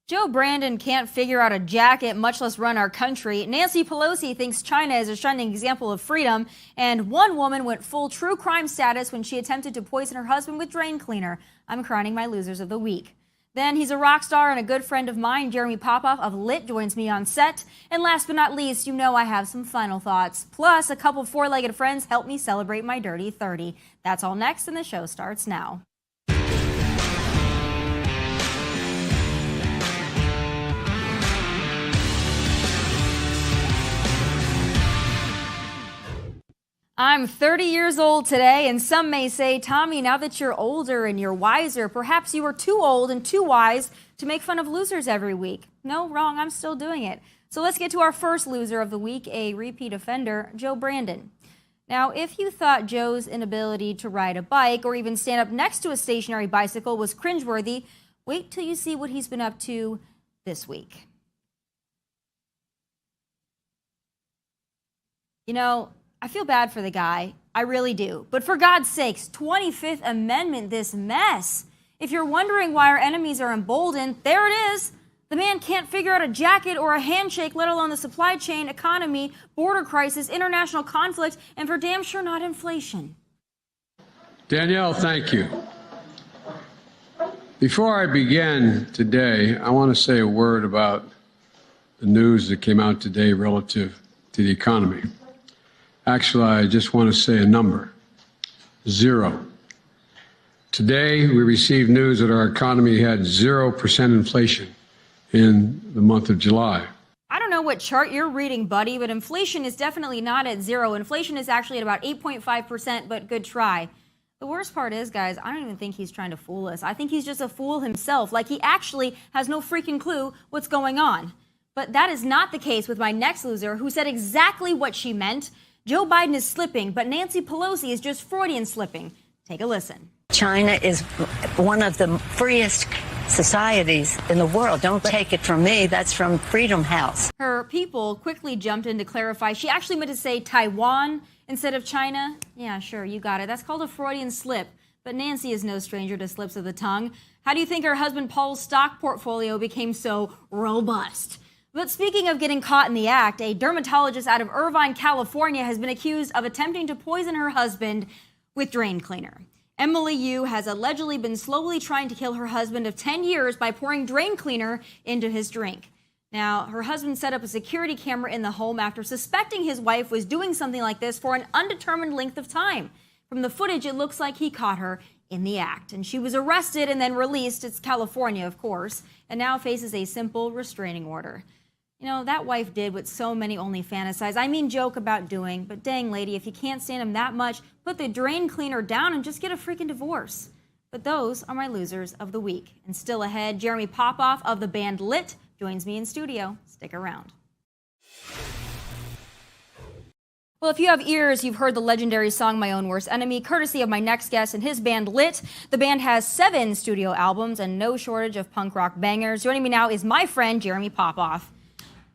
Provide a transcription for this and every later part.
Joe Brandon can't figure out a jacket, much less run our country. Nancy Pelosi thinks China is a shining example of freedom. And one woman went full true crime status when she attempted to poison her husband with drain cleaner. I'm crowning my losers of the week. Then he's a rock star and a good friend of mine. Jeremy Popoff of Lit joins me on set. And last but not least, you know I have some final thoughts. Plus, a couple four-legged friends help me celebrate my dirty 30. That's all next, and the show starts now. I'm 30 years old today, and some may say, Tommy, now that you're older and you're wiser, perhaps you were too old and too wise to make fun of losers every week. No, wrong, I'm still doing it. So let's get to our first loser of the week, a repeat offender, Joe Brandon. Now, if you thought Joe's inability to ride a bike or even stand up next to a stationary bicycle was cringeworthy, wait till you see what he's been up to this week. You know, I feel bad for the guy. I really do. But for God's sakes, 25th Amendment this mess. If you're wondering why our enemies are emboldened, there it is. The man can't figure out a jacket or a handshake, let alone the supply chain, economy, border crisis, international conflict, and for damn sure not inflation. Danielle, thank you. Before I begin today, I want to say a word about the news that came out today relative to the economy. Actually, I just want to say a number, 0. Today, we received news that our economy had 0% inflation in the month of July. I don't know what chart you're reading, buddy, but inflation is definitely not at 0. Inflation is actually at about 8.5%, but good try. The worst part is, guys, I don't even think he's trying to fool us. I think he's just a fool himself, like he actually has no freaking clue what's going on. But that is not the case with my next loser, who said exactly what she meant. Joe Biden is slipping, but Nancy Pelosi is just Freudian slipping. Take a listen. China is one of the freest societies in the world. Don't take it from me. That's from Freedom House. Her people quickly jumped in to clarify. She actually meant to say Taiwan instead of China. Yeah, sure, you got it. That's called a Freudian slip. But Nancy is no stranger to slips of the tongue. How do you think her husband Paul's stock portfolio became so robust? But speaking of getting caught in the act, a dermatologist out of Irvine, California has been accused of attempting to poison her husband with drain cleaner. Emily Yu has allegedly been slowly trying to kill her husband of 10 years by pouring drain cleaner into his drink. Now, her husband set up a security camera in the home after suspecting his wife was doing something like this for an undetermined length of time. From the footage, it looks like he caught her in the act, and she was arrested and then released. It's California, of course, and now faces a simple restraining order. You know, that wife did what so many only fantasize. I mean, joke about doing, but dang, lady, if you can't stand him that much, put the drain cleaner down and just get a freaking divorce. But those are my losers of the week. And still ahead, Jeremy Popoff of the band Lit joins me in studio. Stick around. Well, if you have ears, you've heard the legendary song My Own Worst Enemy, courtesy of my next guest and his band Lit. The band has 7 studio albums and no shortage of punk rock bangers. Joining me now is my friend Jeremy Popoff.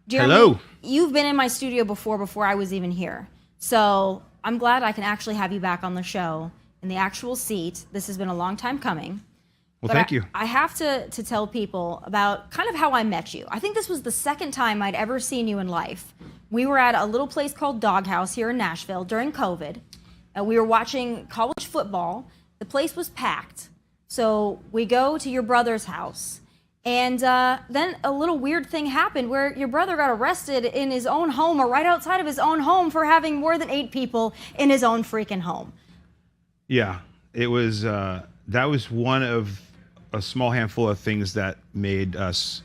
Jeremy, hello. You've been in my studio before I was even here. So I'm glad I can actually have you back on the show in the actual seat. This has been a long time coming. Well, thank you. I have to tell people about kind of how I met you. I think this was the second time I'd ever seen you in life. We were at a little place called Doghouse here in Nashville during COVID. We were watching college football. The place was packed. So we go to your brother's house. And then a little weird thing happened where your brother got arrested in his own home or right outside of his own home for having more than 8 people in his own freaking home. Yeah, it was, that was one of a small handful of things that made us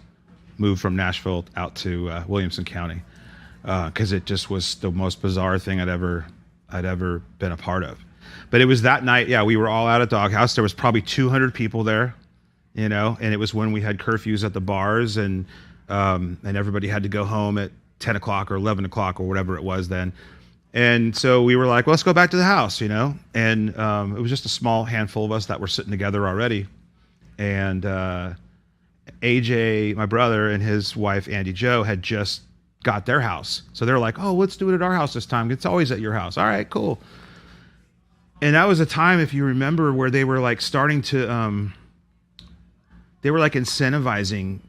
move from Nashville out to Williamson County. Because it just was the most bizarre thing I'd ever been a part of. But it was that night, yeah, we were all out at Doghouse. There was probably 200 people there. You know, and it was when we had curfews at the bars and everybody had to go home at 10 o'clock or 11 o'clock or whatever it was then. And so we were like, well, let's go back to the house, you know? And it was just a small handful of us that were sitting together already. And AJ, my brother, and his wife, Andy Jo, had just got their house. So they're like, oh, let's do it at our house this time. It's always at your house. All right, cool. And that was a time, if you remember, where they were like starting to... they were like incentivizing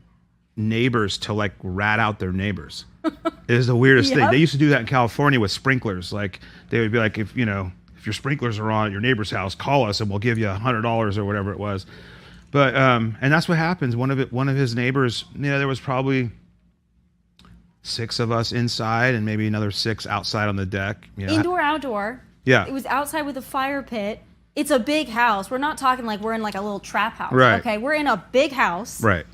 neighbors to like rat out their neighbors. It is the weirdest thing. They used to do that in California with sprinklers. Like they would be like, if your sprinklers are on at your neighbor's house, call us and we'll give you $100 or whatever it was. But and that's what happens. One of his neighbors, there was probably 6 of us inside and maybe another 6 outside on the deck. Indoor, outdoor. Yeah. It was outside with a fire pit. It's a big house. We're not talking like we're in like a little trap house. Right. Okay, we're in a big house. Right.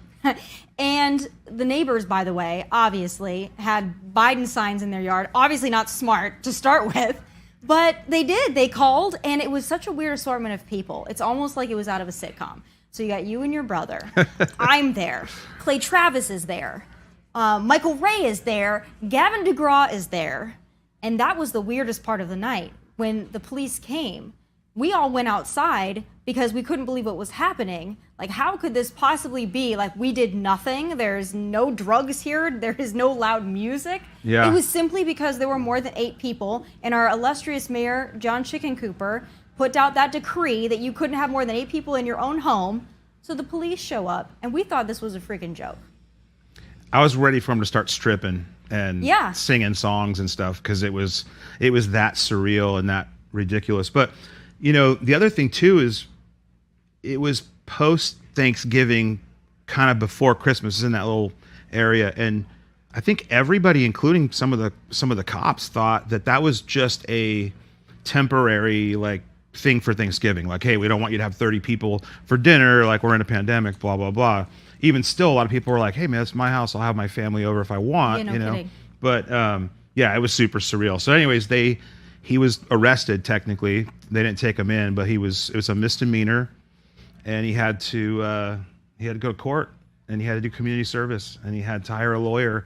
And the neighbors, by the way, obviously had Biden signs in their yard. Obviously not smart to start with, but they did. They called, and it was such a weird assortment of people. It's almost like it was out of a sitcom. So you got you and your brother. I'm there. Clay Travis is there. Michael Ray is there. Gavin DeGraw is there. And that was the weirdest part of the night. When the police came, we all went outside because we couldn't believe what was happening. Like, how could this possibly be? Like, we did nothing. There's no drugs here. There is no loud music. Yeah. It was simply because there were more than 8 people, and our illustrious mayor, John Chicken Cooper, put out that decree that you couldn't have more than 8 people in your own home. So the police show up, and we thought this was a freaking joke. I was ready for him to start stripping and singing songs and stuff because it was that surreal and that ridiculous. But the other thing too is it was post Thanksgiving, kind of before Christmas, in that little area, and I think everybody, including some of the cops, thought that was just a temporary like thing for Thanksgiving. Like, hey, we don't want you to have 30 people for dinner. Like, we're in a pandemic. Blah blah blah. Even still, a lot of people were like, hey man, it's my house. I'll have my family over if I want. Yeah, no kidding. But it was super surreal. So anyways, he was arrested technically. They didn't take him in, but it was a misdemeanor, and he had to go to court, and he had to do community service, and he had to hire a lawyer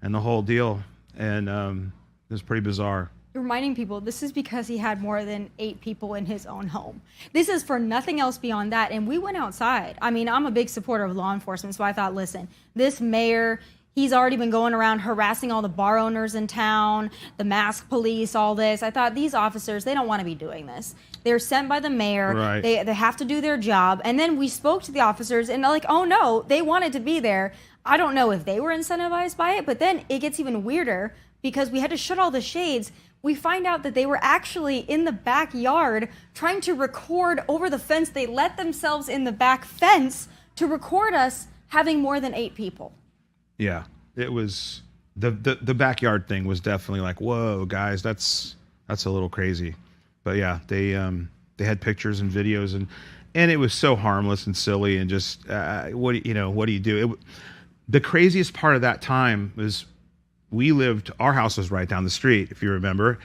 and the whole deal. And it was pretty bizarre. Reminding people, this is because he had more than 8 people in his own home. This is for nothing else beyond that. And we went outside. I mean, I'm a big supporter of law enforcement, so I thought, listen, this mayor, he's already been going around harassing all the bar owners in town, the mask police, all this. I thought, these officers, they don't want to be doing this. They're sent by the mayor. Right. They have to do their job. And then we spoke to the officers, and they're like, oh no, they wanted to be there. I don't know if they were incentivized by it, but then it gets even weirder because we had to shut all the shades. We find out that they were actually in the backyard trying to record over the fence. They let themselves in the back fence to record us having more than 8 people. Yeah, it was the backyard thing was definitely like, whoa, guys, that's a little crazy. But yeah, they had pictures and videos, and it was so harmless and silly, and just what do you do? The craziest part of that time was our house was right down the street, if you remember,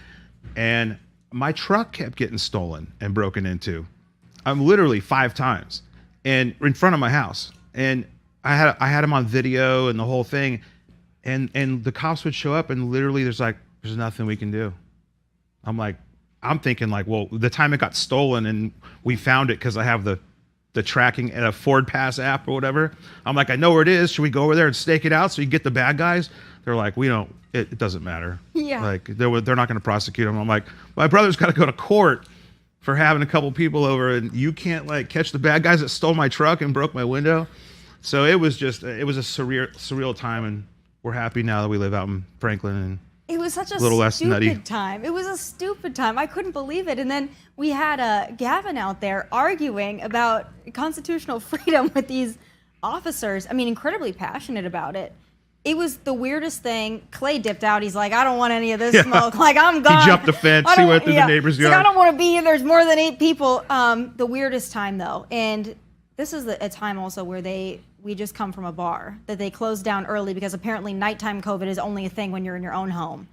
and my truck kept getting stolen and broken into. Literally 5 times, and in front of my house, and I had him on video and the whole thing, and the cops would show up, and literally there's nothing we can do. I'm thinking like, well, the time it got stolen and we found it because I have the tracking and a Ford Pass app or whatever. I'm like, I know where it is. Should we go over there and stake it out so you get the bad guys? They're like, it doesn't matter. Yeah. Like they're not going to prosecute him. I'm like, my brother's got to go to court for having a couple people over, and you can't like catch the bad guys that stole my truck and broke my window. So it was a surreal time, and we're happy now that we live out in Franklin, and it was such a little less stupid nutty time. It was a stupid time. I couldn't believe it. And then we had Gavin out there arguing about constitutional freedom with these officers. I mean, incredibly passionate about it. It was the weirdest thing. Clay dipped out. He's like, I don't want any of this smoke. Like, I'm gone. He jumped the fence. He went through the neighbor's yard. Like, I don't want to be here. There's more than 8 people. The weirdest time, though. And this is a time also where we just come from a bar that they closed down early because apparently nighttime COVID is only a thing when you're in your own home.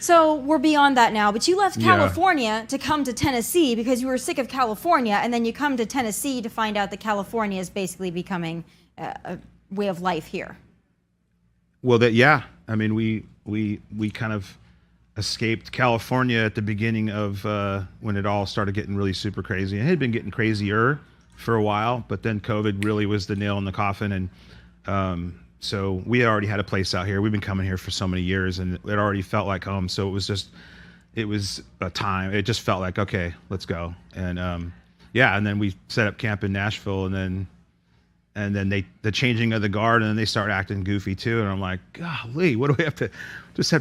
So we're beyond that now. But you left California to come to Tennessee because you were sick of California, and then you come to Tennessee to find out that California is basically becoming a way of life here. Well, I mean, we kind of escaped California at the beginning of when it all started getting really super crazy. It had been getting crazier for a while, but then COVID really was the nail in the coffin, and so we already had a place out here. We've been coming here for so many years, and it already felt like home. So it was a time. It just felt like, okay, let's go. And and then we set up camp in Nashville, and and then the changing of the guard, and then they start acting goofy too. And I'm like, golly, what do we have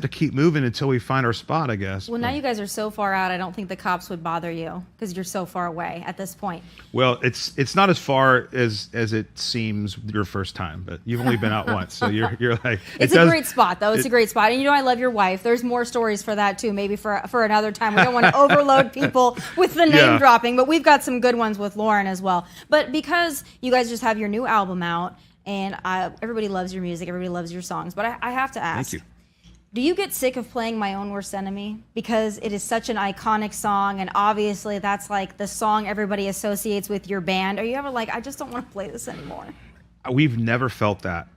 to keep moving until we find our spot, I guess. Well, now you guys are so far out, I don't think the cops would bother you because you're so far away at this point. Well, it's not as far as it seems your first time, but you've only been out once, so you're like. It's a great spot, though. It's a great spot, and you know I love your wife. There's more stories for that too, maybe for another time. We don't want to overload people with the name dropping, but we've got some good ones with Lauren as well. But because you guys just have your new album out, and everybody loves your music, everybody loves your songs, but I have to ask. Thank you. Do you get sick of playing My Own Worst Enemy? Because it is such an iconic song, and obviously that's like the song everybody associates with your band. Are you ever like, I just don't want to play this anymore? We've never felt that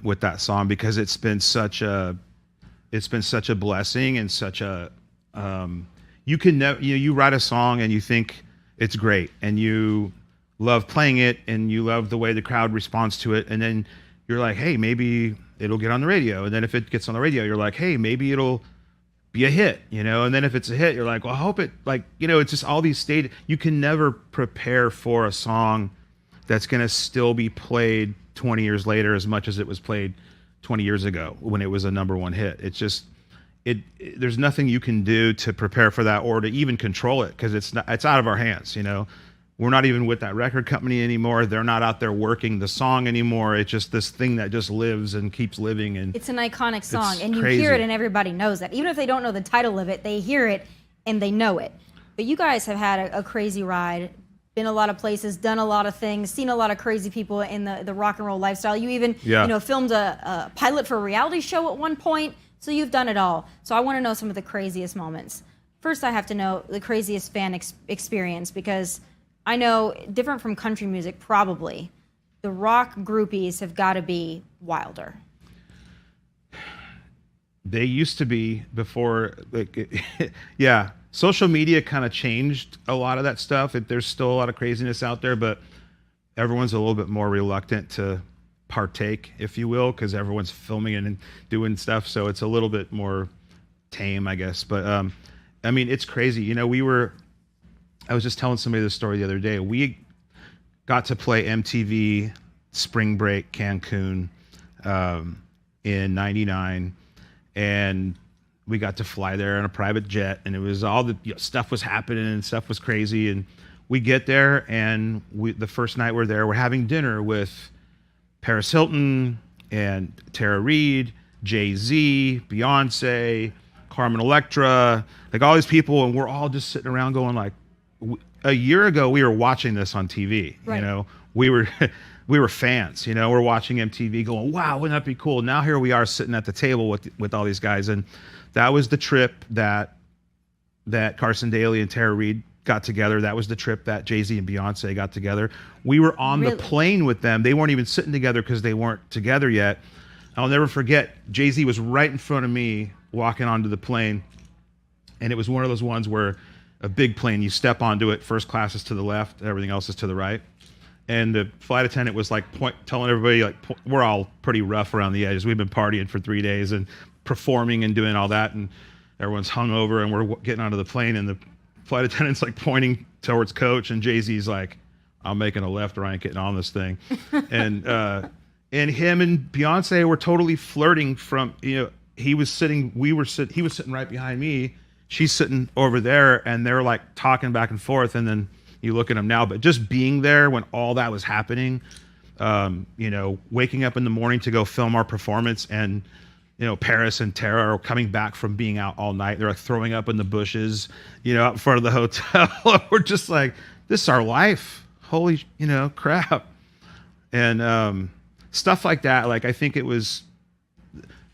with that song, because it's been such a blessing and such a you write a song and you think it's great and you love playing it and you love the way the crowd responds to it, and then you're like, hey, maybe it'll get on the radio. And then if it gets on the radio, you're like, hey, maybe it'll be a hit, And then if it's a hit, you're like, well, I hope it, it's just all these you can never prepare for a song that's going to still be played 20 years later as much as it was played 20 years ago when it was a #1 hit. It's just, there's nothing you can do to prepare for that or to even control it, because it's out of our hands, We're not even with that record company anymore. They're not out there working the song anymore. It's just this thing that just lives and keeps living. And it's an iconic song, and you crazy. hear it and everybody knows that. Even if they don't know the title of it, they hear it and they know it. But you guys have had a crazy ride, been a lot of places, done a lot of things, seen a lot of crazy people in the rock and roll lifestyle. You even filmed a pilot for a reality show at one point. So you've done it all. So I want to know some of the craziest moments. First, I have to know the craziest fan experience, because I know, different from country music, probably, the rock groupies have got to be wilder. They used to be before, social media kind of changed a lot of that stuff. There's still a lot of craziness out there, but everyone's a little bit more reluctant to partake, if you will, because everyone's filming and doing stuff. So it's a little bit more tame, I guess. But, it's crazy. I was just telling somebody this story the other day. We got to play MTV Spring Break Cancun in '99, and we got to fly there in a private jet, and it was all the stuff was happening and stuff was crazy. And we get there, and the first night we're there, we're having dinner with Paris Hilton and Tara Reid, Jay-Z, Beyonce, Carmen Electra, like all these people, and we're all just sitting around going like, a year ago we were watching this on TV, right. we were fans, we're watching MTV going, wow, wouldn't that be cool? Now here we are sitting at the table with all these guys. And that was the trip that Carson Daly and Tara Reid got together. That was the trip that Jay-Z and Beyonce got together. We were on the plane with them. They weren't even sitting together because they weren't together yet. I'll never forget, Jay-Z was right in front of me walking onto the plane. And it was one of those ones where a big plane, you step onto it, first class is to the left, everything else is to the right. And the flight attendant was like telling everybody, we're all pretty rough around the edges. We've been partying for 3 days and performing and doing all that, and everyone's hungover, and we're getting onto the plane, and the flight attendant's like pointing towards Coach, and Jay-Z's like, I'm making a left, or I ain't getting on this thing. And him and Beyonce were totally flirting from, he was sitting right behind me. She's sitting over there, and they're like talking back and forth. And then you look at them now, but just being there when all that was happening, waking up in the morning to go film our performance, and, Paris and Tara are coming back from being out all night. They're like throwing up in the bushes, out in front of the hotel. We're just like, this is our life. Holy, crap. And stuff like that. Like, I think it was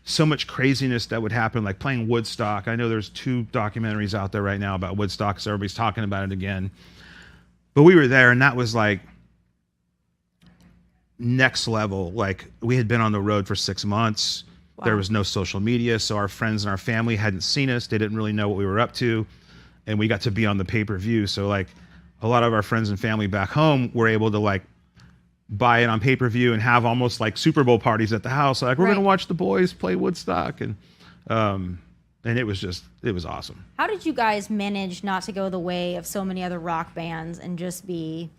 so much craziness that would happen, like playing Woodstock. I know there's 2 documentaries out there right now about Woodstock, so everybody's talking about it again. But we were there, and that was like next level. Like, we had been on the road for 6 months. Wow. There was no social media, so our friends and our family hadn't seen us. They didn't really know what we were up to, and we got to be on the pay-per-view. So like a lot of our friends and family back home were able to like buy it on pay-per-view and have almost like Super Bowl parties at the house. Like, we're going to watch the boys play Woodstock. And it was awesome. How did you guys manage not to go the way of so many other rock bands and just be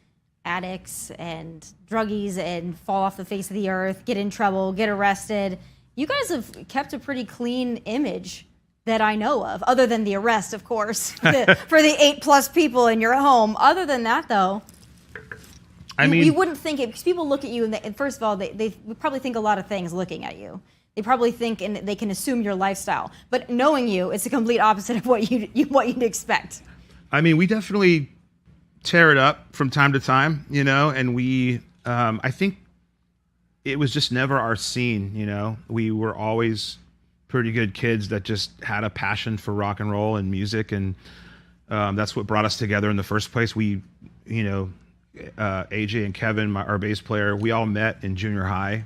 addicts and druggies and fall off the face of the earth, get in trouble, get arrested. You guys have kept a pretty clean image that I know of, other than the arrest, of course, for the 8+ people in your home. Other than that, though, you wouldn't think it, because people look at you and first of all, they probably think a lot of things looking at you. They probably think and they can assume your lifestyle, but knowing you, it's the complete opposite of what you'd expect. I mean, we definitely tear it up from time to time, and we, I think it was just never our scene, We were always pretty good kids that just had a passion for rock and roll and music, and that's what brought us together in the first place. We, AJ and Kevin, our bass player, we all met in junior high,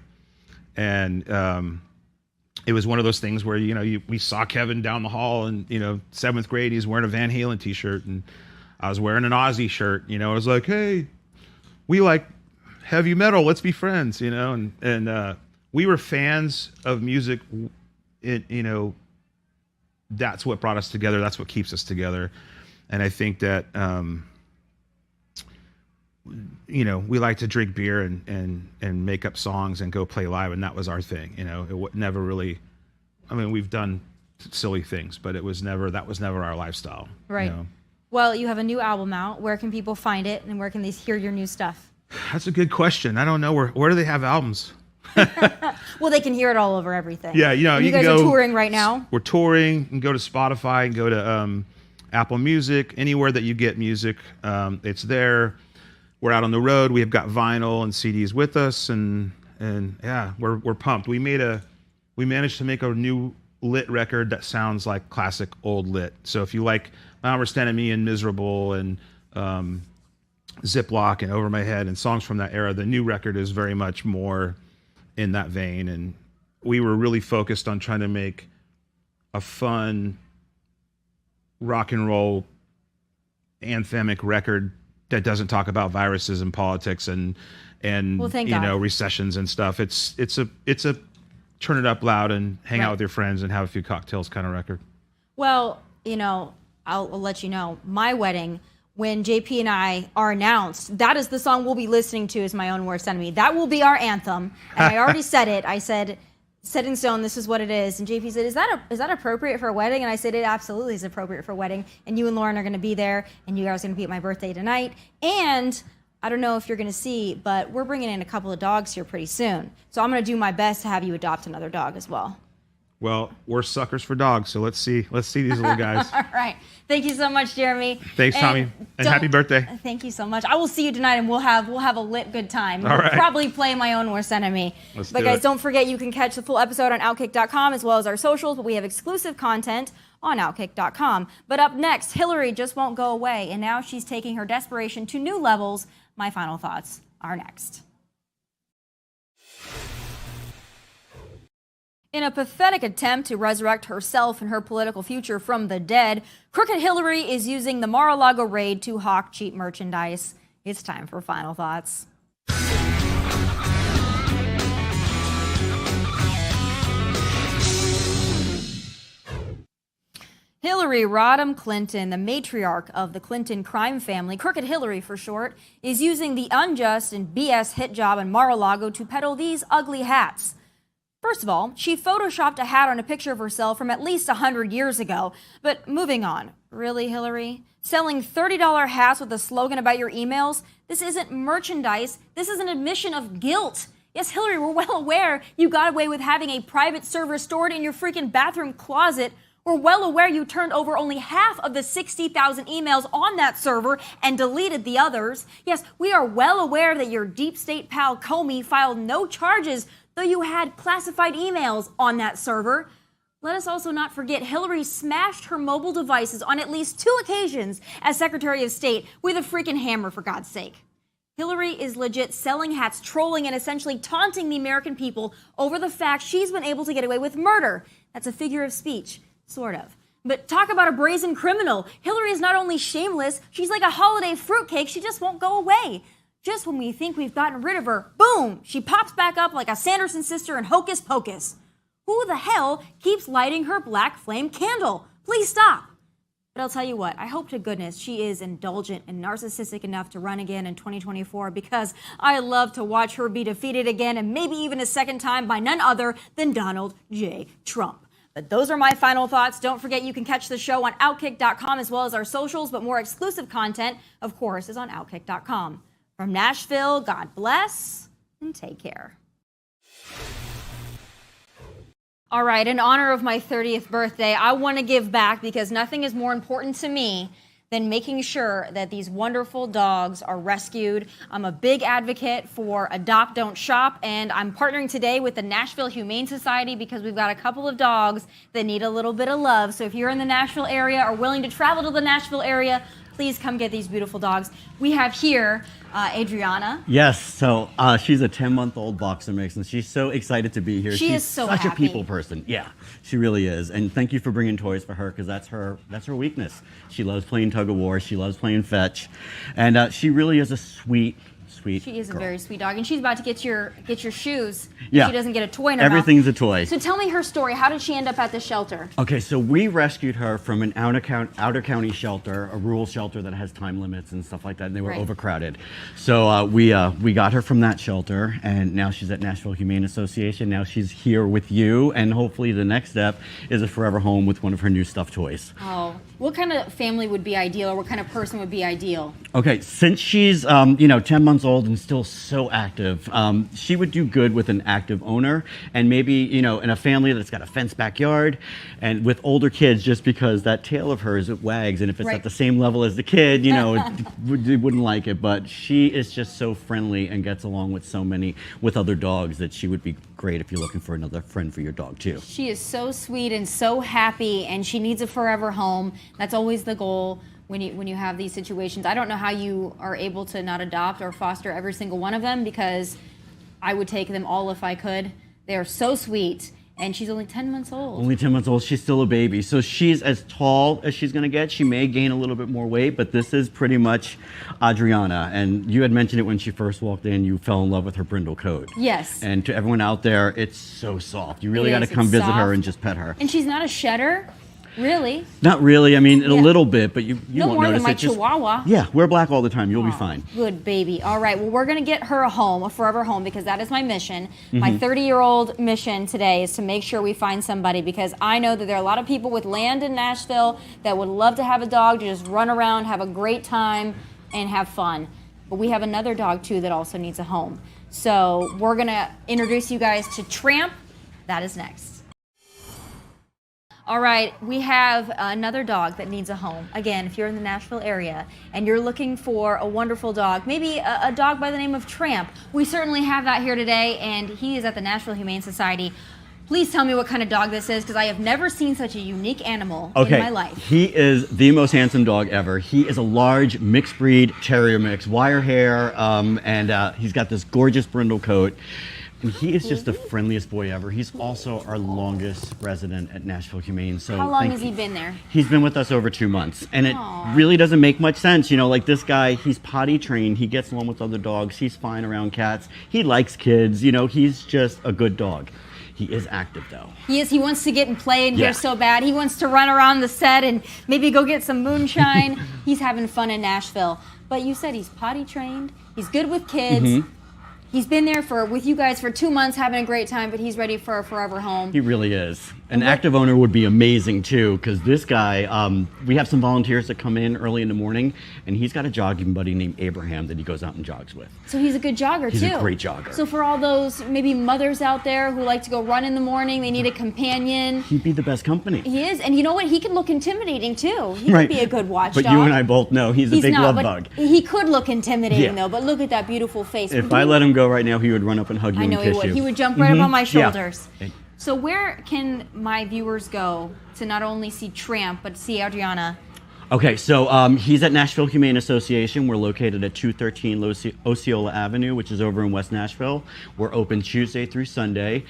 and it was one of those things where we saw Kevin down the hall, and 7th grade, he's wearing a Van Halen t-shirt, and I was wearing an Ozzy shirt. I was like, hey, we like heavy metal, let's be friends, and we were fans of music. That's what brought us together. That's what keeps us together. And I think that, we like to drink beer and make up songs and go play live. And that was our thing. It never really, we've done silly things, but that was never our lifestyle. Right. Well, you have a new album out. Where can people find it, and where can they hear your new stuff? That's a good question. I don't know. Where do they have albums? Well, they can hear it all over everything. Yeah, you guys are touring right now. We're touring. You can go to Spotify and go to Apple Music, anywhere that you get music. It's there. We're out on the road. We have got vinyl and CDs with us, and yeah, we're pumped. We managed to make a new lit record that sounds like classic old lit. So if you like My Worst Enemy and Miserable and Ziploc and Over My Head and songs from that era, the new record is very much more in that vein. And we were really focused on trying to make a fun rock and roll anthemic record that doesn't talk about viruses and politics and recessions and stuff. It's a turn it up loud and hang out with your friends and have a few cocktails kind of record. Well, I'll let you know, my wedding, when JP and I are announced, that is the song we'll be listening to, is My Own Worst Enemy. That will be our anthem. And I already said it. I said, set in stone, this is what it is. And JP said, is that appropriate for a wedding? And I said, it absolutely is appropriate for a wedding. And you and Lauren are going to be there, and you guys are going to be at my birthday tonight. And I don't know if you're going to see, but we're bringing in a couple of dogs here pretty soon. So I'm going to do my best to have you adopt another dog as well. Well, we're suckers for dogs, so let's see these little guys. All right. Thank you so much, Jeremy. Thanks, Tommy. And happy birthday. Thank you so much. I will see you tonight, and we'll have a lit good time. All right. We'll probably play My Own Worst Enemy. But guys, don't forget, you can catch the full episode on Outkick.com as well as our socials, but we have exclusive content on Outkick.com. But up next, Hillary just won't go away, and now she's taking her desperation to new levels. My final thoughts are next. In a pathetic attempt to resurrect herself and her political future from the dead, Crooked Hillary is using the Mar-a-Lago raid to hawk cheap merchandise. It's time for final thoughts. Hillary Rodham Clinton, the matriarch of the Clinton crime family, Crooked Hillary for short, is using the unjust and BS hit job in Mar-a-Lago to peddle these ugly hats. First of all, she photoshopped a hat on a picture of herself from at least 100 years ago. But moving on. Really, Hillary? Selling $30 hats with a slogan about your emails? This isn't merchandise. This is an admission of guilt. Yes, Hillary, we're well aware you got away with having a private server stored in your freaking bathroom closet. We're well aware you turned over only half of the 60,000 emails on that server and deleted the others. Yes, we are well aware that your deep state pal Comey filed no charges, though you had classified emails on that server. Let us also not forget Hillary smashed her mobile devices on at least 2 occasions as Secretary of State with a freaking hammer, for God's sake. Hillary is legit selling hats, trolling, and essentially taunting the American people over the fact she's been able to get away with murder. That's a figure of speech, sort of. But talk about a brazen criminal. Hillary is not only shameless, she's like a holiday fruitcake. She just won't go away. Just when we think we've gotten rid of her, boom, she pops back up like a Sanderson sister in Hocus Pocus. Who the hell keeps lighting her black flame candle? Please stop. But I'll tell you what, I hope to goodness she is indulgent and narcissistic enough to run again in 2024, because I love to watch her be defeated again, and maybe even a second time, by none other than Donald J. Trump. But those are my final thoughts. Don't forget you can catch the show on Outkick.com as well as our socials, but more exclusive content, of course, is on Outkick.com. From Nashville, God bless and take care. All right, in honor of my 30th birthday, I want to give back, because nothing is more important to me than making sure that these wonderful dogs are rescued. I'm a big advocate for Adopt, Don't Shop, and I'm partnering today with the Nashville Humane Society because we've got a couple of dogs that need a little bit of love. So if you're in the Nashville area or willing to travel to the Nashville area, please come get these beautiful dogs. We have here Adriana. Yes, so she's a 10-month-old boxer mix, and she's so excited to be here. She's She's so such happy. a people person. Yeah, she really is. And thank you for bringing toys for her, because that's her weakness. She loves playing tug of war. She loves playing fetch, and she really is a sweet She is girl. a very sweet dog, and she's about to get your shoes. Yeah. If she doesn't get a toy in her Everything's mouth. a toy. So tell me her story. How did she end up at the shelter? Okay, so we rescued her from an outer county shelter, a rural shelter that has time limits and stuff like that, and they were Right. overcrowded. So we got her from that shelter, and now she's at Nashville Humane Association. Now she's here with you, and hopefully the next step is a forever home with one of her new stuffed toys. Oh, what kind of family would be ideal, or what kind of person would be ideal? Okay, since she's 10 months old and still so active, she would do good with an active owner, and maybe in a family that's got a fenced backyard, and with older kids, just because that tail of hers, it wags, and if it's Right. at the same level as the kid, it wouldn't like it. But she is just so friendly and gets along with other dogs, that she would be great if you're looking for another friend for your dog too. She is so sweet and so happy, and she needs a forever home. That's always the goal when you have these situations. I don't know how you are able to not adopt or foster every single one of them, because I would take them all if I could. They are so sweet, and she's only 10 months old. Only 10 months old, she's still a baby. So she's as tall as she's gonna get. She may gain a little bit more weight, but this is pretty much Adriana. And you had mentioned it when she first walked in, you fell in love with her brindle coat. Yes. And to everyone out there, it's so soft. You really It gotta is. come It's visit soft. her and just pet her. And she's not a shedder, really. Not really, I mean, Yeah. a little bit, but you No won't more than notice my it. Just- Chihuahua. Yeah, wear black all the time, you'll be fine. Good baby. All right. Well, we're going to get her a home, a forever home, because that is my mission. My 30-year-old mission today is to make sure we find somebody, because I know that there are a lot of people with land in Nashville that would love to have a dog to just run around, have a great time, and have fun. But we have another dog, too, that also needs a home. So we're going to introduce you guys to Tramp. That is next. All right, we have another dog that needs a home. Again, if you're in the Nashville area and you're looking for a wonderful dog, maybe a dog by the name of Tramp, we certainly have that here today, and he is at the Nashville Humane Society. Please tell me what kind of dog this is, because I have never seen such a unique animal in my life. He is the most handsome dog ever. He is a large mixed breed terrier mix, wire hair, and he's got this gorgeous brindle coat. And he is just the friendliest boy ever. He's also our longest resident at Nashville Humane. So How long has he been there? He's been with us over 2 months, and it Aw. really doesn't make much sense. Like this guy, he's potty trained. He gets along with other dogs. He's fine around cats. He likes kids. He's just a good dog. He is active though. He is. He wants to get and play in Yeah. here so bad. He wants to run around the set and maybe go get some moonshine. He's having fun in Nashville. But you said he's potty trained. He's good with kids. He's been there with you guys for 2 months, having a great time, but he's ready for a forever home. He really is. An active owner would be amazing too, because this guy, we have some volunteers that come in early in the morning, and he's got a jogging buddy named Abraham that he goes out and jogs with. So he's a good jogger, He's too. a great jogger. So for all those maybe mothers out there who like to go run in the morning, they need a companion. He'd be the best company. He is. And you know what? He can look intimidating, too. He could be a good watchdog. But you and I both know he's a big love but bug. He could look intimidating, Yeah. though. But look at that beautiful face. If I let him go right now, he would run up and hug you I and know he kiss would. you. He would jump right up on my Yeah. shoulders. So where can my viewers go to not only see Tramp, but see Adriana? Okay, so he's at Nashville Humane Association. We're located at 213 Osceola Avenue, which is over in West Nashville. We're open Tuesday through Sunday.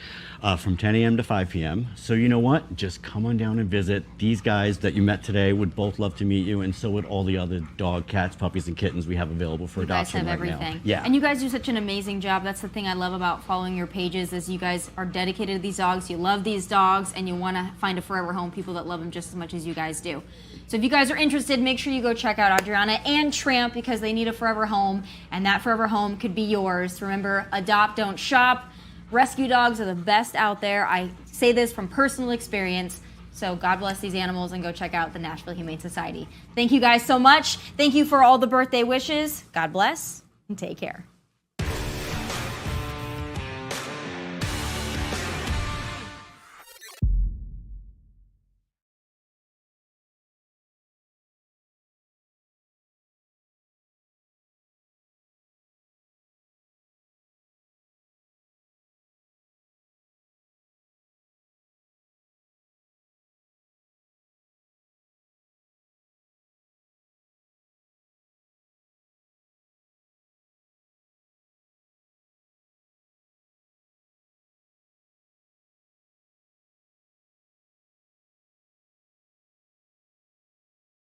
from 10 a.m. to 5 p.m. So you know what? Just come on down and visit. These guys that you met today would both love to meet you, and so would all the other dog, cats, puppies, and kittens we have available for adoption You guys have right everything. now. Yeah. And you guys do such an amazing job. That's the thing I love about following your pages is you guys are dedicated to these dogs. You love these dogs, and you want to find a forever home, people that love them just as much as you guys do. So if you guys are interested, make sure you go check out Adriana and Tramp because they need a forever home, and that forever home could be yours. Remember, adopt, don't shop. Rescue dogs are the best out there. I say this from personal experience. So God bless these animals, and go check out the Nashville Humane Society. Thank you guys so much. Thank you for all the birthday wishes. God bless and take care.